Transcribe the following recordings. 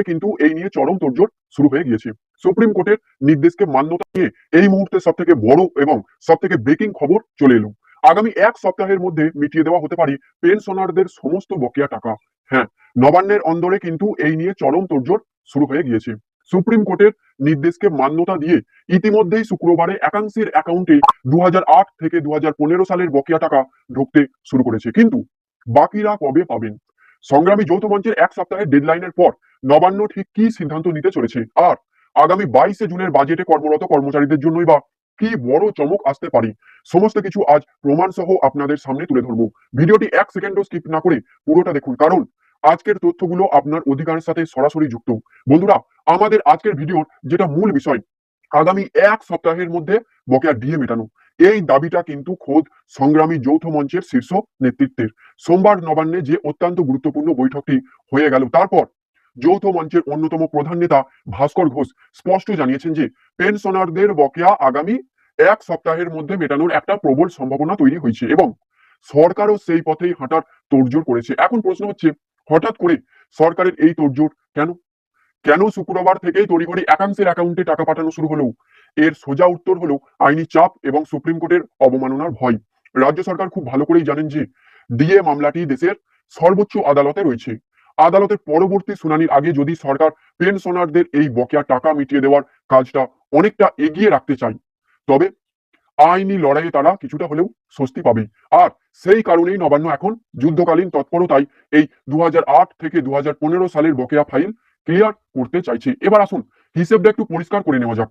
কিন্তু এই নিয়ে চরম তোড়জোড় শুরু হয়ে গিয়েছে। সুপ্রিম কোর্টের নির্দেশকে মান্যতা নিয়ে এই মুহূর্তে সবথেকে বড় এবং সবথেকে ব্রেকিং খবর চলে এলো। আগামী 1 সপ্তাহের মধ্যে মিটিয়ে দেওয়া হতে পারে পেনশনারদের সমস্ত বকেয়া টাকা। হ্যাঁ, নবান্নের অন্দরে কিন্তু এই নিয়ে চরম তোড়জোড় শুরু হয়ে গিয়েছে। সুপ্রিম কোর্টের নির্দেশকে মান্যতা দিয়ে ইতিমধ্যেই শুক্রবারে একাংশের অ্যাকাউন্টে 2008 থেকে 2015 সালের বকেয়া টাকা ঢুকতে শুরু করেছে। কিন্তু বাকিরা কবে পাবেন? সংগ্রামী যৌথ মঞ্চের 1 সপ্তাহের ডেডলাইনের পর নবান্ন ঠিক কি সিদ্ধান্ত নিতে চলেছে, আর আগামী 22 জুনের বাজেটে কর্মরত কর্মচারীদের জন্যই বা কি বড় চমক আসতে পারে, সমস্ত কিছু আজ প্রমাণ সহ আপনাদের সামনে তুলে ধরবো। ভিডিওটি 1 সেকেন্ডও স্কিপ না করে পুরোটা দেখুন, কারণ আজকের তথ্যগুলো আপনার অধিকারের সাথে সরাসরি যুক্ত। বন্ধুরা, আমাদের আজকের ভিডিওর যেটা মূল বিষয়, আগামী 1 সপ্তাহের মধ্যে বকেয়া ডিএ মেটানো, এই দাবিটা কিন্তু খোদ সংগ্রামী যৌথ মঞ্চের শীর্ষ নেতৃত্বের। সোমবার নবান্নে যে অত্যন্ত গুরুত্বপূর্ণ বৈঠকটি হয়ে গেল, তারপর যৌথ মঞ্চের অন্যতম প্রধান নেতা ভাস্কর ঘোষ স্পষ্ট জানিয়েছেন যে পেনশনারদের বকেয়া আগামী 1 সপ্তাহের মধ্যে মেটানোর একটা প্রবল সম্ভাবনা তৈরি হয়েছে এবং সরকারও সেই পথেই হাঁটার তোড়জোড় করেছে। এখন প্রশ্ন হচ্ছে, হঠাৎ করে সরকারের এই তোড়জোড় কেন? কেন শুক্রবার থেকেই তড়িঘড়ি একাংশের অ্যাকাউন্টে টাকা পাঠানো শুরু হলো? এর সোজা উত্তর হলো আইনি চাপ এবং সুপ্রিম কোর্টের অবমাননার ভয়। রাজ্য সরকার খুব ভালো করেই জানেন যে ডিএ মামলাটি দেশের সর্বোচ্চ আদালতে রয়েছে। আদালতের পরবর্তী শুনানির আগে যদি সরকার পেনশনারদের এই বকেয়া টাকা মিটিয়ে দেওয়ার কাজটা অনেকটা এগিয়ে রাখতে চায়, তবে আইনি লড়াইয়ে তারা কিছুটা হলেও স্বস্তি পাবে। আর সেই কারণেই নবান্ন এখন যুদ্ধকালীন তৎপরতায় এই 2008 থেকে 2015 সালের বকেয়া ফাইল ক্লিয়ার করতে চাইছে। এবার আসুন হিসেবটা একটু পরিষ্কার করে নেওয়া যাক,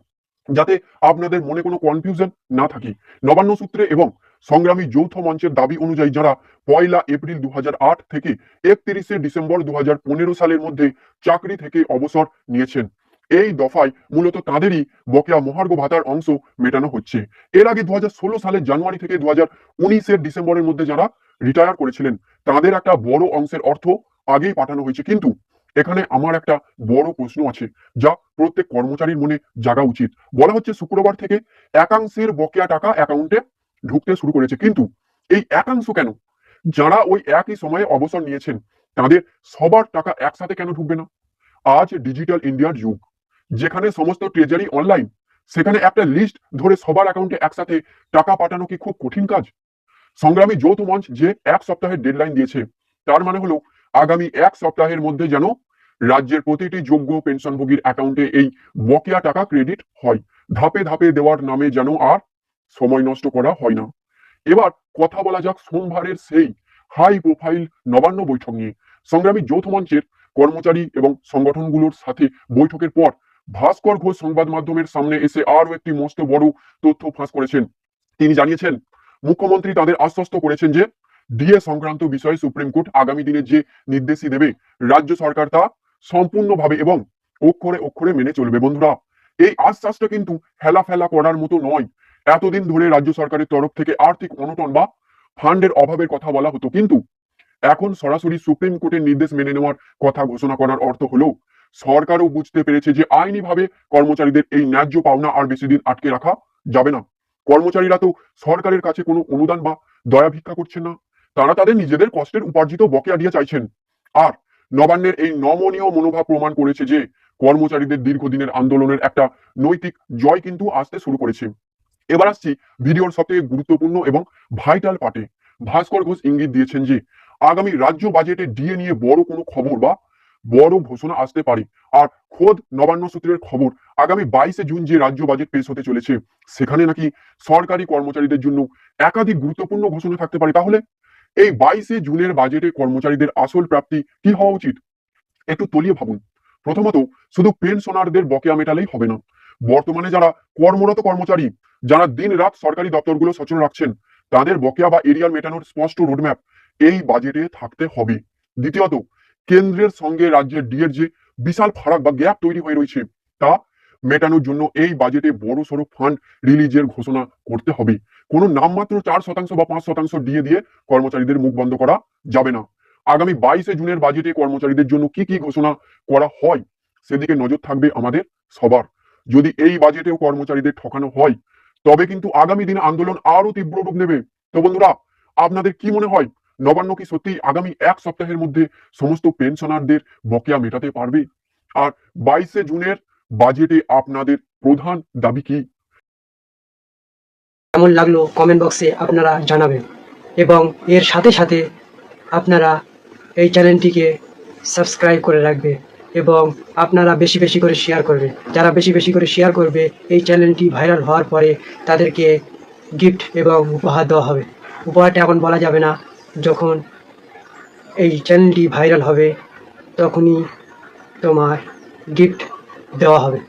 যাতে আপনাদের মনে কোনো কনফিউশন না থাকে। নবান্ন সূত্রে এবং সংগ্রামী যৌথ মঞ্চের দাবি অনুযায়ী যারা 1 এপ্রিল 2008 থেকে 31 ডিসেম্বর 2015 সালের মধ্যে চাকরি থেকে অবসর নিয়েছেন, এই দফায় মূলত তাদেরই বকেয়া মহার্ঘ ভাতার অংশ মেটানো হচ্ছে। এর আগে 2016 সালের জানুয়ারি থেকে 2019 ডিসেম্বরের মধ্যে যারা রিটায়ার করেছিলেন, তাদের একটা বড় অংশের অর্থ আগেই পাঠানো হয়েছে। কিন্তু এখানে আমার একটা বড় প্রশ্ন আছে, যা প্রত্যেক কর্মচারীর মনে জাগা উচিত। বলা হচ্ছে শুক্রবার থেকে একাংশের বকেয়া টাকা অ্যাকাউন্টে ঢুকতে শুরু করেছে, কিন্তু এই একাংশ কেন? যারা ওই একই সময়ে অবসর নিয়েছেন, তাদের সবার টাকা একসাথে কেন ঢুকবে না? আজ ডিজিটাল ইন্ডিয়ার যুগ, যেখানে সমস্ত ট্রেজারি অনলাইন, সেখানে একটা লিস্ট ধরে সবার অ্যাকাউন্টে একসাথে টাকা পাঠানো কি খুব কঠিন কাজ? সংগ্রামী যৌথ মঞ্চ যে 1 সপ্তাহের ডেডলাইন দিয়েছে, তার মানে হলো আগামী 1 সপ্তাহের মধ্যে যেন রাজ্যের প্রতিটি যোগ্য পেনশনভোগীর অ্যাকাউন্টে এই বকেয়া টাকা ক্রেডিট হয়। ধাপে ধাপে দেওয়ার নামে যেন আর সময় নষ্ট করা হয় না। এবার কথা বলা যাক সোমবারের সেই হাই প্রোফাইল নবান্ন বৈঠক নিয়ে। সংগ্রামী যৌথ মঞ্চের কর্মচারী এবং সংগঠনগুলোর সাথে বৈঠকের পর ভাস্কর ঘোষ সংবাদ মাধ্যমের সামনে এসে আরো একটি মস্ত বড় তথ্য ফাঁস করেছেন। তিনি জানিয়েছেন, মুখ্যমন্ত্রী তাদের আশ্বস্ত করেছেন যে ডিএ সংক্রান্ত বিষয়ে সুপ্রিম কোর্ট আগামী দিনে যে নির্দেশই দেবে, রাজ্য সরকার তা সম্পূর্ণভাবে এবং অক্ষরে অক্ষরে মেনে চলবে। বন্ধুরা, এই আশ্বাসটা কিন্তু হেলাফেলা করার মতো নয়। এতদিন ধরে রাজ্য সরকারের তরফ থেকে আর্থিক অনটন বা ফান্ডের অভাবের কথা বলা হতো, কিন্তু এখন সরাসরি সুপ্রিম কোর্টের নির্দেশ মেনে নেওয়ার কথা ঘোষণা করার অর্থ হলো সরকারও বুঝতে পেরেছে যে আইনিভাবে কর্মচারীদের এই ন্যায্য পাওনা আর বেশি দিন আটকে রাখা যাবে না। কর্মচারীরা তো সরকারের কাছে কোনো অনুদান বা দয়া ভিক্ষা করছেন না, তারা তাদের নিজেদের কষ্টের উপার্জিত বকেয়া দিয়ে চাইছেন। আর নবান্নের এই নমনীয় মনোভাব প্রমাণ করেছে যে কর্মচারীদের দীর্ঘদিনের আন্দোলনের একটা নৈতিক জয় কিন্তু আসতে শুরু করেছে। এবার আসছি ভিডিওর সবথেকে গুরুত্বপূর্ণ এবং ভাইটাল পার্টে। ভাস্কর ঘোষ ইঙ্গিত দিয়েছেন যে আগামী রাজ্য বাজেটে ডিএ নিয়ে বড় কোনো খবর বা বড় ঘোষণা আসতে পারে। আর খোদ নবান্ন সূত্রের খবর, আগামী 22 জুন যে রাজ্য বাজেট পেশ হতে চলেছে, সেখানে নাকি সরকারি কর্মচারীদের জন্য একাধিক গুরুত্বপূর্ণ ঘোষণা থাকতে পারে। তাহলে এই 22 জুনের বাজেটে কর্মচারীদের আসল প্রাপ্তি কি হওয়া উচিত? একটু তলিয়ে ভাবুন। প্রথমত, শুধু পেনশনারদের বকেয়া মেটালেই হবে না। বর্তমানে যারা কর্মরত কর্মচারী, যারা দিন রাত সরকারি দপ্তরগুলো সচল রাখছেন, তাদের বকেয়া বা এরিয়ার মেটানোর স্পষ্ট রোডম্যাপ এই বাজেটে থাকতে হবে। দ্বিতীয়ত, কেন্দ্রের সঙ্গে রাজ্যের ডিএর যে বিশাল ফারাক বা গ্যাপ তৈরি হয়ে রয়েছে, তা মেটানোর জন্য এই বাজেটে বড় সড়ো ফান্ড রিলিজের ঘোষণা করতে হবে। কোনো নামমাত্র 4% বা 5% ডিএ দিয়ে কর্মচারীদের মুখ বন্ধ করা যাবে না। আগামী 22 জুনের বাজেটে কর্মচারীদের জন্য কি কি ঘোষণা করা হয়, সেদিকে নজর থাকবে আমাদের সবার। যদি এই বাজেটেও কর্মচারীদের ঠকানো হয়, তবে কিন্তু আগামী দিনে আন্দোলন আরো তীব্র রূপ নেবে। তো বন্ধুরা, আপনাদের কি মনে হয়, নবান্ন কি সত্যি আগামী 1 সপ্তাহের মধ্যে সমস্ত পেনশনারদের বকেয়া মেটাতে পারবে? আর 22শে জুনের বাজেটে আপনাদের প্রধান দাবি কি? কেমন লাগলো কমেন্ট বক্সে আপনারা জানাবেন, এবং এর সাথে সাথে আপনারা এই চ্যানেলটিকে সাবস্ক্রাইব করে রাখবে এবং আপনারা বেশি বেশি করে শেয়ার করবে। যারা বেশি বেশি করে শেয়ার করবে এই চ্যানেলটি ভাইরাল হওয়ার পরে তাদেরকে গিফট এবং উপহার দেওয়া হবে। উপহারটা এখন বলা যাবে না, যখন এই চ্যানেলটি ভাইরাল হবে তখনই তোমার গিফট দেওয়া হবে।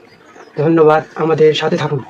ধন্যবাদ, আমাদের সাথে থাকুন।